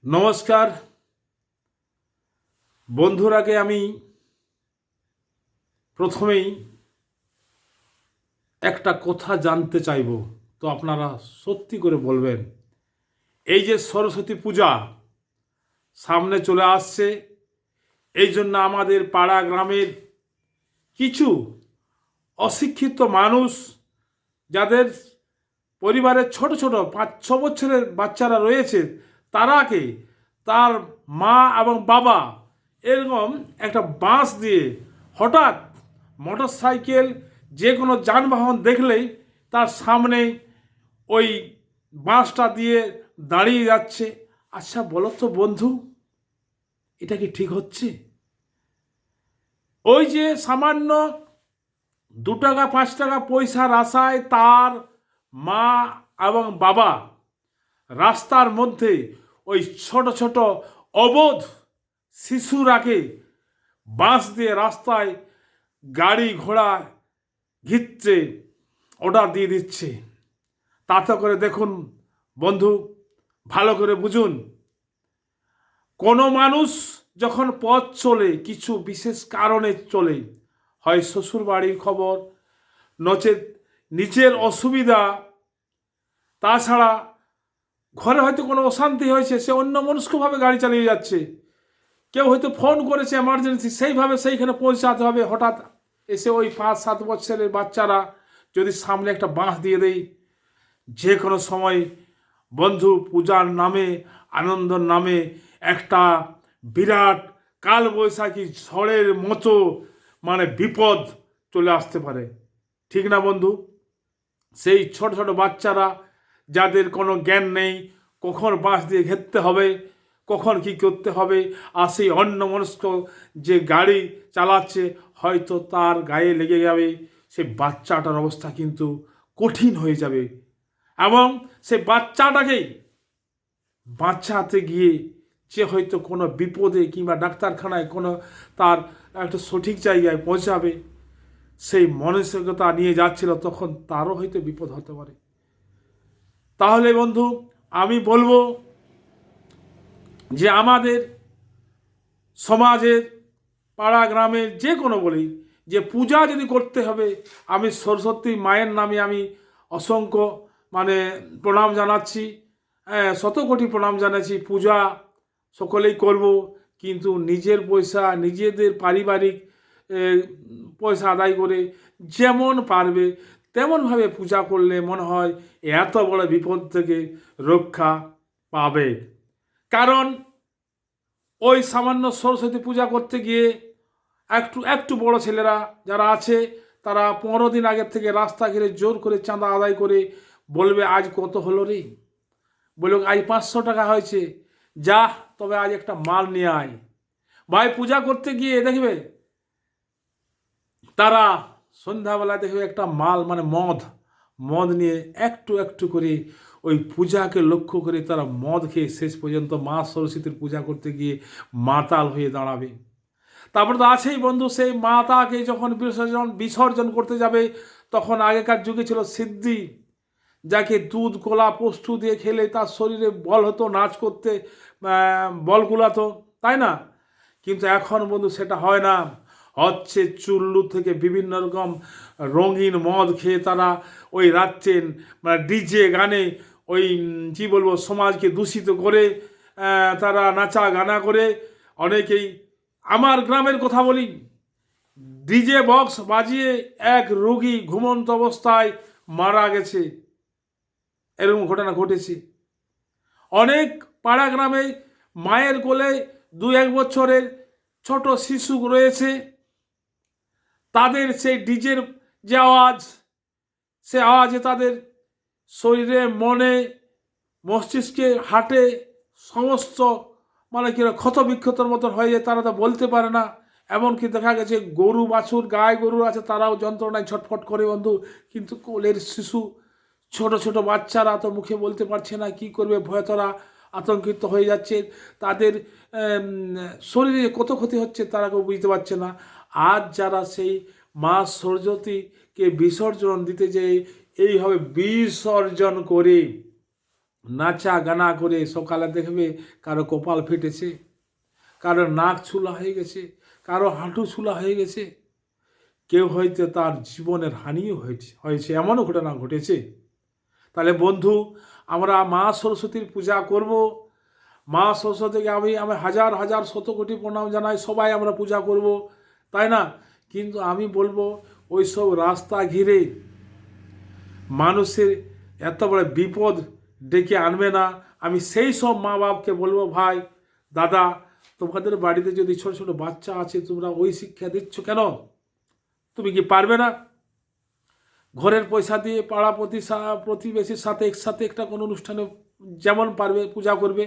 নমস্কার বন্ধুরাকে আমি প্রথমেই একটা কথা জানতে চাইব, তো আপনারা সত্যি করে বলবেন। এই যে সরস্বতী পূজা সামনে চলে আসছে, এই জন্য আমাদের পাড়া গ্রামের কিছু অশিক্ষিত মানুষ, যাদের পরিবারে ছোট ছোট 5-6 বছরের বাচ্চারা রয়েছে, তারাকে তার মা এবং বাবা এরকম একটা বাঁশ দিয়ে হঠাৎ মোটর সাইকেল যে কোনো যানবাহন দেখলেই তার সামনে ওই বাঁশটা দিয়ে দাঁড়িয়ে যাচ্ছে। আচ্ছা বলো তো বন্ধু, এটা কি ঠিক হচ্ছে? ওই যে সামান্য 2 টাকা 5 টাকা পয়সার আশায় তার মা এবং বাবা রাস্তার মধ্যে ওই ছোট ছোট অবোধ শিশুরাকে বাঁশ দিয়ে রাস্তায় গাড়ি ঘোড়া ঘিরছে, অর্ডার দিয়ে দিচ্ছে। তাতে করে দেখুন বন্ধু, ভালো করে বুঝুন, কোনো মানুষ যখন পথ চলে কিছু বিশেষ কারণে চলে, হয় শ্বশুর বাড়ির খবর, নচেত নিজের অসুবিধা, তাছাড়া ঘরে হয়তো কোনো অশান্তি হয়েছে, সে অন্য মনস্কভাবে গাড়ি চালিয়ে যাচ্ছে। কেউ হয়তো ফোন করেছে এমার্জেন্সি, সেইভাবে সেইখানে পৌঁছাতে হবে। হঠাৎ এসে ওই 5-7 বছরের বাচ্চারা যদি সামনে একটা বাঁশ দিয়ে দেয়, যে কোনো সময় বন্ধু পূজার নামে, আনন্দর নামে একটা বিরাট কালবৈশাখী ঝড়ের মতো বিপদ চলে আসতে পারে। ঠিক না বন্ধু? সেই ছোট ছোট বাচ্চারা, যাদের কোনো জ্ঞান নেই, কখন বাঁশ দিয়ে ঘেরতে হবে, কখন কি করতে হবে, আর সেই অন্যমনস্ক যে গাড়ি চালাচ্ছে, হয়তো তার গায়ে লেগে যাবে, সেই বাচ্চাটার অবস্থা কিন্তু কঠিন হয়ে যাবে। এবং সেই বাচ্চাটাকেই বাঁচাতে গিয়ে যে হয়তো কোনো বিপদে কিংবা ডাক্তারখানায় কোনো তার একটা সঠিক জায়গায় পৌঁছাবে, সেই মানসিকতা নিয়ে যাচ্ছিল, তখন তারও হয়তো বিপদ হতে পারে। তাহলে বন্ধু আমি বলবো যে আমাদের সমাজের, পাড়া গ্রামের যে কোনো বলি, যে পূজা যদি করতে হবে, আমি সরস্বতী মায়ের নামে আমি অসংখ্য প্রণাম জানাচ্ছি, শতকোটি প্রণাম জানাচ্ছি। পূজা সকলেই করব, কিন্তু নিজের পয়সা, নিজেদের পারিবারিক পয়সা আদায় করে যেমন পারবে তেমনভাবে পূজা করলে মনে হয় এত বড় বিপদ থেকে রক্ষা পাবে। কারণ ওই সামান্য সরস্বতী পূজা করতে গিয়ে একটু একটু বড় ছেলেরা যারা আছে, তারা 15 দিন আগের থেকে রাস্তা ঘিরে জোর করে চাঁদা আদায় করে বলবে, আজ কত হলো রে? বলুক আজ 500 টাকা হয়েছে, যা তবে আজ একটা মাল নিয়ে আয়। ভাই পূজা করতে গিয়ে দেখবে তারা সন্ধ্যাবেলা দেখবে একটা মাল মদ নিয়ে একটু একটু করে ওই পূজাকে লক্ষ্য করে তারা মদ খেয়ে শেষ পর্যন্ত মা সরস্বতীর পূজা করতে গিয়ে মাতাল হয়ে দাঁড়াবে। তারপর তো আছেই বন্ধু, সেই মাতাকে যখন বিসর্জন করতে যাবে, তখন আগেকার যুগে ছিল সিদ্ধি, যাকে দুধ কলা পোস্তু দিয়ে খেলে তার শরীরে বল হতো, নাচ করতে বল গুলাতো, তাই না? কিন্তু এখন বন্ধু সেটা হয় না, হচ্ছে চুল্লু থেকে বিভিন্ন রকম রঙিন মদ খেয়ে তারা ওই রাত্রে ডিজে গানে ওই কী বলবো সমাজকে দূষিত করে তারা নাচা গানা করে। অনেকেই, আমার গ্রামের কথা বলি, ডিজে বক্স বাজিয়ে এক রোগী ঘুমন্ত অবস্থায় মারা গেছে, এরকম ঘটনা ঘটেছে। অনেক পাড়া গ্রামে মায়ের কোলে 2-1 বছরের ছোট শিশু রয়েছে, তাদের সেই ডিজের যে আওয়াজ, সে আওয়াজে তাদের শরীরে, মনে, মস্তিষ্কে, হাটে সমস্ত ক্ষত বিক্ষতর মতন হয়ে যায়, তারা তো বলতে পারে না। এমনকি দেখা গেছে গরু বাছুর, গায়ে গরু আছে, তারাও যন্ত্রণায় ছটফট করে বন্ধু। কিন্তু কোলের শিশু, ছোট ছোট বাচ্চারা তো মুখে বলতে পারছে না, কি করবে, ভয়ে তারা আতঙ্কিত হয়ে যাচ্ছে। তাদের শরীরে কত ক্ষতি হচ্ছে তারা কেউ বুঝতে পারছে না। আজ যারা সেই মা সরস্বতীকে বিসর্জন দিতে যেয়ে এইভাবে বিসর্জন করে নাচা গানা করে সকালে দেখবে কারো কপাল ফেটেছে, কারো নাক ছুলা হয়ে গেছে, কারো হাঁটু ছুলা হয়ে গেছে, কেউ হয়তো তার জীবনের হানিও হয়েছে, এমনও ঘটনা ঘটেছে। তাহলে বন্ধু, আমরা মা সরস্বতীর পূজা করব। মা সরস্বতীকে আমি হাজার হাজার শত কোটি প্রণাম জানাই, সবাই আমরা পূজা করব, তাই না? কিন্তু আমি বলবো ওইসব রাস্তা ঘিরে মানুষের এত বড় বিপদ ডেকে আনবে না। আমি সেই সব মা বাপকে বলবো, ভাই দাদা, তোমাদের বাড়িতে যদি ছোট ছোট বাচ্চা আছে, তোমরা ওই শিক্ষা দিচ্ছ কেন? তুমি কি পারবে না ঘরের পয়সা দিয়ে পাড়া প্রতিবেশীর সাথে একসাথে একটা কোনো অনুষ্ঠানে যেমন পারবে পূজা করবে?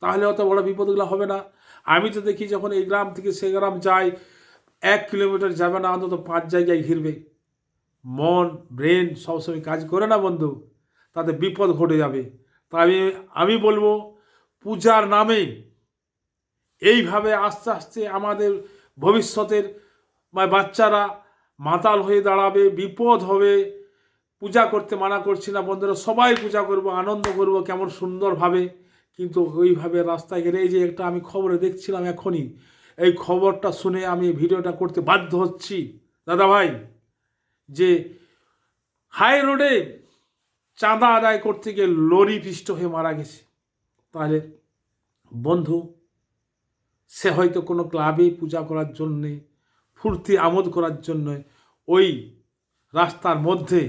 তাহলে অত বড় বিপদগুলো হবে না। আমি তো দেখি যখন এই গ্রাম থেকে সে গ্রাম যাই, 1 কিলোমিটার যাবে না, অন্তত 5 জায়গায় ঘিরবে। মন ব্রেন সবসময় কাজ করে না বন্ধু, তাতে বিপদ ঘটে যাবে। তাই আমি বলবো, পূজার নামে এইভাবে আস্তে আস্তে আমাদের ভবিষ্যতের বাচ্চারা মাতাল হয়ে দাঁড়াবে, বিপদ হবে। পূজা করতে মানা করছি না বন্ধুরা, সবাই পূজা করব, আনন্দ করব কেমন সুন্দরভাবে। কিন্তু ওইভাবে রাস্তায় গেলে, এই যে একটা আমি খবরে দেখছিলাম এখনই, এই খবরটা শুনে আমি ভিডিওটা করতে বাধ্য হচ্ছি দাদা ভাই, যে হাই রোডে চাঁদা আদায় করতে গিয়ে লরি পিষ্ট হয়ে মারা গেছে। তাহলে বন্ধু, সে হয়তো কোনো ক্লাবে পূজা করার জন্যে, ফুর্তি আমোদ করার জন্য ওই রাস্তার মধ্যে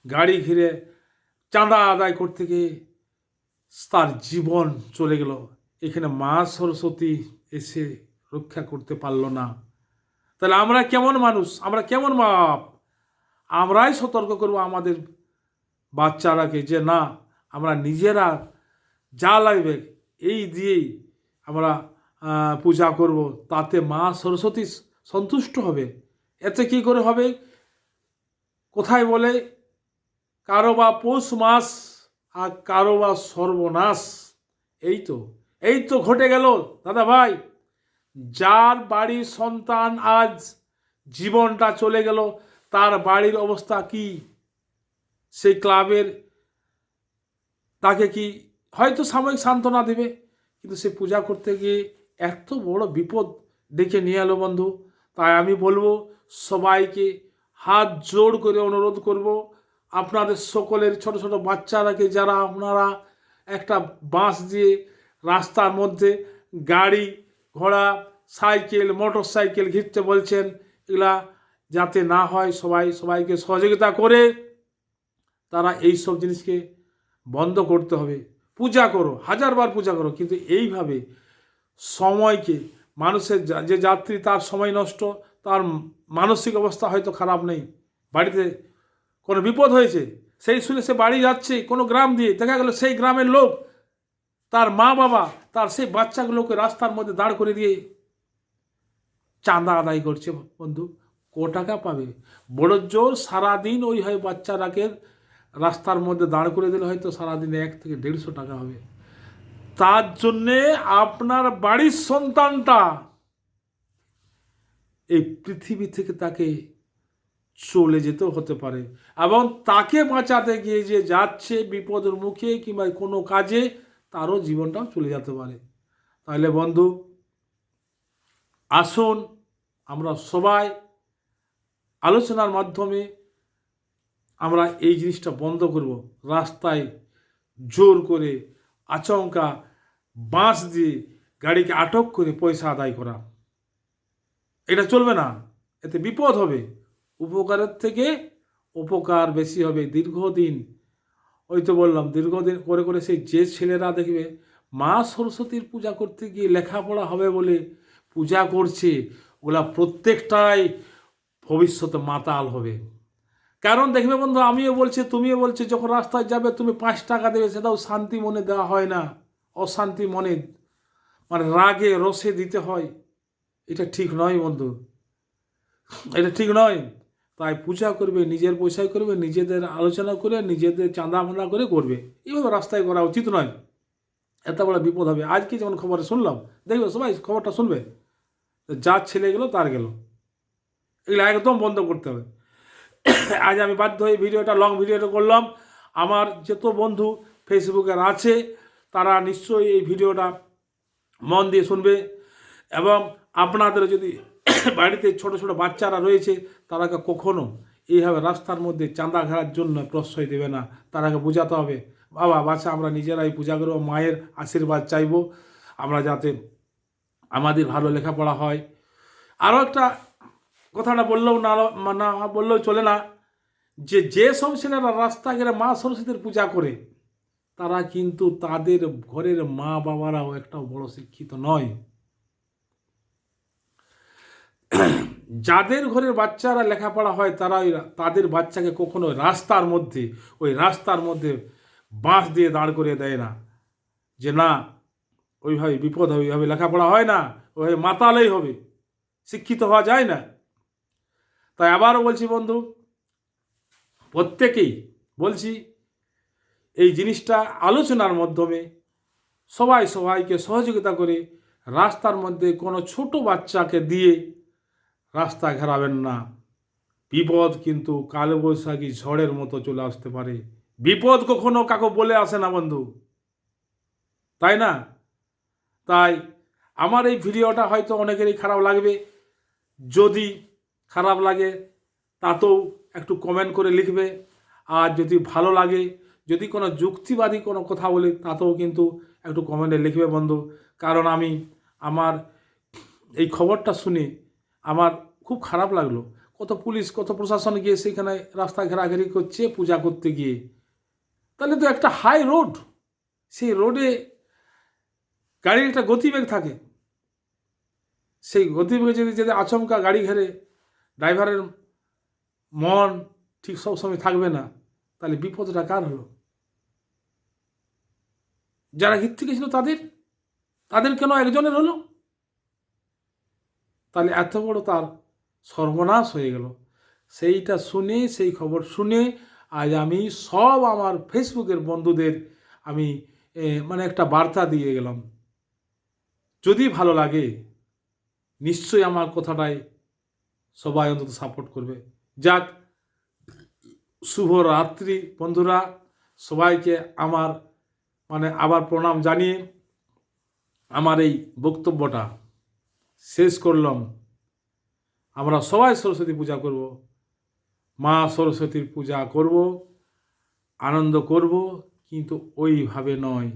গাড়ি ঘিরে চাঁদা আদায় করতে গিয়ে তার জীবন চলে গেল। এখানে মা সরস্বতী এসে রক্ষা করতে পারল না। তাহলে আমরা কেমন মানুষ, আমরা কেমন মা বাপ? আমরাই সতর্ক করব আমাদের বাচ্চারাকে, যে না, আমরা নিজেরা যা লাগবে এই দিয়েই আমরা পূজা করব, তাতে মা সরস্বতী সন্তুষ্ট হবে। এতে কি করে হবে? কোথায় বলে, কারো বা পৌষ মাস আর কারো বা সর্বনাশ। এই তো ঘটে গেল দাদা ভাই। যার বাড়ির সন্তান আজ জীবনটা চলে গেল, তার বাড়ির অবস্থা কি? সেই ক্লাবের তাকে কি হয়তো সাময়িক সান্ত্বনা দেবে, কিন্তু সে পূজা করতে গিয়ে এত বড় বিপদ ডেকে নিয়ে এলো বন্ধু। তাই আমি বলবো সবাইকে হাত জোড় করে অনুরোধ করব, আপনাদের সকলের ছোট ছোট বাচ্চারাকে, যারা আপনারা একটা বাঁশ দিয়ে রাস্তার মধ্যে গাড়ি ঘোড়া সাইকেল মোটর সাইকেল ঘিরতে বলছেন, এগুলা যাতে না হয়, সবাইকে সহযোগিতা করে তারা এই সব জিনিসকে বন্ধ করতে হবে। পূজা করো, হাজারবার পূজা করো, কিন্তু এইভাবে সময়কে, মানুষের যে যাত্রী তার সময় নষ্ট, তার মানসিক অবস্থা হয়তো খারাপ নেই, বাড়িতে কোনো বিপদ হয়েছে সেই শুনে সে বাড়ি যাচ্ছে কোনো গ্রাম দিয়ে, দেখা গেল সেই গ্রামের লোক তার মা বাবা তার সেই বাচ্চাগুলোকে রাস্তার মধ্যে দাঁড় করে দিয়ে চাঁদা আদায় করছে। বন্ধু, টাকা পাবে? বড় জোর সারাদিন ওই হয় বাচ্চারাকে রাস্তার মধ্যে দাঁড় করে দিলে হয়তো সারাদিনে 1 থেকে 150 টাকা হবে। তার জন্যে আপনার বাড়ির সন্তানটা এই পৃথিবী থেকে তাকে চলে যেতেও হতে পারে, এবং তাকে বাঁচাতে গিয়ে যে যাচ্ছে বিপদের মুখে কিংবা কোনো কাজে, তারও জীবনটাও চলে যেতে পারে। তাহলে বন্ধু, আসুন আমরা সবাই আলোচনার মাধ্যমে আমরা এই জিনিসটা বন্ধ করব। রাস্তায় জোর করে আচমকা বাঁশ দিয়ে গাড়িকে আটক করে পয়সা আদায় করা, এটা চলবে না। এতে বিপদ হবে, উপকারের থেকে উপকার বেশি হবে। দীর্ঘদিন, ওই তো বললাম, দীর্ঘদিন করে করে সেই যে ছেলেরা দেখবে মা সরস্বতীর পূজা করতে গিয়ে লেখাপড়া হবে বলে পূজা করছে, ওগুলা প্রত্যেকটাই ভবিষ্যতে মাতাল হবে। কারণ দেখবে বন্ধু, আমিও বলছি তুমিও বলছি, যখন রাস্তায় যাবে তুমি 5 টাকা দেবে, সেটাও শান্তি মনে দেওয়া হয় না, অশান্তি মনে, মানে রাগে রসে দিতে হয়। এটা ঠিক নয় বন্ধু, এটা ঠিক নয়। তাই পূজা করবে নিজের পয়সায় করবে, নিজেদের আলোচনা করে, নিজেদের চাঁদা ভাঁদা করে করবে। এইভাবে রাস্তায় করা উচিত নয়, এত বড় বিপদ হবে। আজকে যেমন খবরে শুনলাম, দেখবে সবাই খবরটা শুনবে, যার ছেলে গেল তার গেল, এগুলো একদম বন্ধ করতে হবে। আজ আমি বাধ্য হয়ে ভিডিওটা লং ভিডিওটা করলাম। আমার যত বন্ধু ফেসবুকের আছে তারা নিশ্চয়ই এই ভিডিওটা মন দিয়ে শুনবে। এবং আপনাদের যদি বাড়িতে ছোট ছোট বাচ্চারা রয়েছে তারাকে কখনো এইভাবে রাস্তার মধ্যে চাঁদা ঘেরার জন্য প্রশ্রয় দেবে না। তারাকে বোঝাতে হবে, বাবা বাচ্চা আমরা নিজেরাই পূজা করবো, মায়ের আশীর্বাদ চাইব, আমরা যাতে আমাদের ভালো লেখাপড়া হয়। আরও একটা কথাটা বললেও না বললেও চলে না, যে সব ছেলেরা রাস্তা ঘেরে মা সরস্বতীর পূজা করে তারা কিন্তু তাদের ঘরের মা বাবারাও একটা বড় শিক্ষিত নয়। যাদের ঘরের বাচ্চারা লেখাপড়া হয় তারা তাদের বাচ্চাকে কখনো রাস্তার মধ্যে বাঁশ দিয়ে দাঁড় করিয়ে দেয় না, যে না ওইভাবে বিপদ হবে, ওইভাবে লেখাপড়া হয় না, ওইভাবে মাতালেই হবে, শিক্ষিত হওয়া যায় না। তাই আবারও বলছি বন্ধু, প্রত্যেকেই বলছি এই জিনিসটা আলোচনার মাধ্যমে সবাইকে সহযোগিতা করে রাস্তার মধ্যে কোনো ছোট বাচ্চাকে দিয়ে রাস্তা ঘেরাবেন না। বিপদ কিন্তু কালবৈশাখী ঝড়ের মতো চলে আসতে পারে। বিপদ কখনো কাকু বলে আসে না বন্ধু, তাই না? তাই আমার এই ভিডিওটা হয়তো অনেকেরই খারাপ লাগবে। যদি খারাপ লাগে তাতেও একটু কমেন্ট করে লিখবে। আর যদি ভালো লাগে, যদি কোনো যুক্তিবাদী কোনো কথা বলি তাতেও কিন্তু একটু কমেন্টে লিখবে বন্ধু। কারণ আমি আমার এই খবরটা শুনে আমার খুব খারাপ লাগলো। কত পুলিশ কত প্রশাসন গিয়ে সেখানে রাস্তা ঘেরাঘেরি করছে পূজা করতে গিয়ে। তাহলে তো একটা হাই রোড, সেই রোডে গাড়ির একটা গতিবেগ থাকে, সেই গতিবেগে যদি আচমকা গাড়ি ঘেরে ড্রাইভারের মন ঠিক সবসময় থাকবে না, তাহলে বিপদটা কার হলো? যারা ঘিরতে গেছিল তাদের কেন একজনের হলো? তাহলে এত বড় তার সর্বনাশ হয়ে গেল। সেইটা শুনে, সেই খবর শুনে আজ আমি সব আমার ফেসবুকের বন্ধুদের আমি মানে একটা বার্তা দিয়ে গেলাম। যদি ভালো লাগে নিশ্চয়ই আমার কথাটাই সবাই অন্তত সাপোর্ট করবে। যাক, শুভ রাত্রি বন্ধুরা। সবাইকে আমার আবার প্রণাম জানিয়ে আমার এই বক্তব্যটা শেষ করলাম। আমরা সবাই সরস্বতী পূজা করব, মা সরস্বতীর পূজা করব, আনন্দ করব, কিন্তু ওইভাবে নয়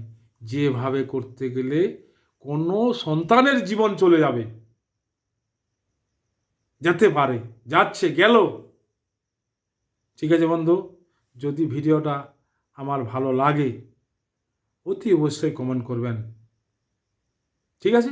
যেভাবে করতে গেলে কোনো সন্তানের জীবন চলে যাবে, যেতে পারে, যাচ্ছে, গেল। ঠিক আছে বন্ধু, যদি ভিডিওটা আমার ভালো লাগে অতি অবশ্যই কমেন্ট করবেন। ঠিক আছে।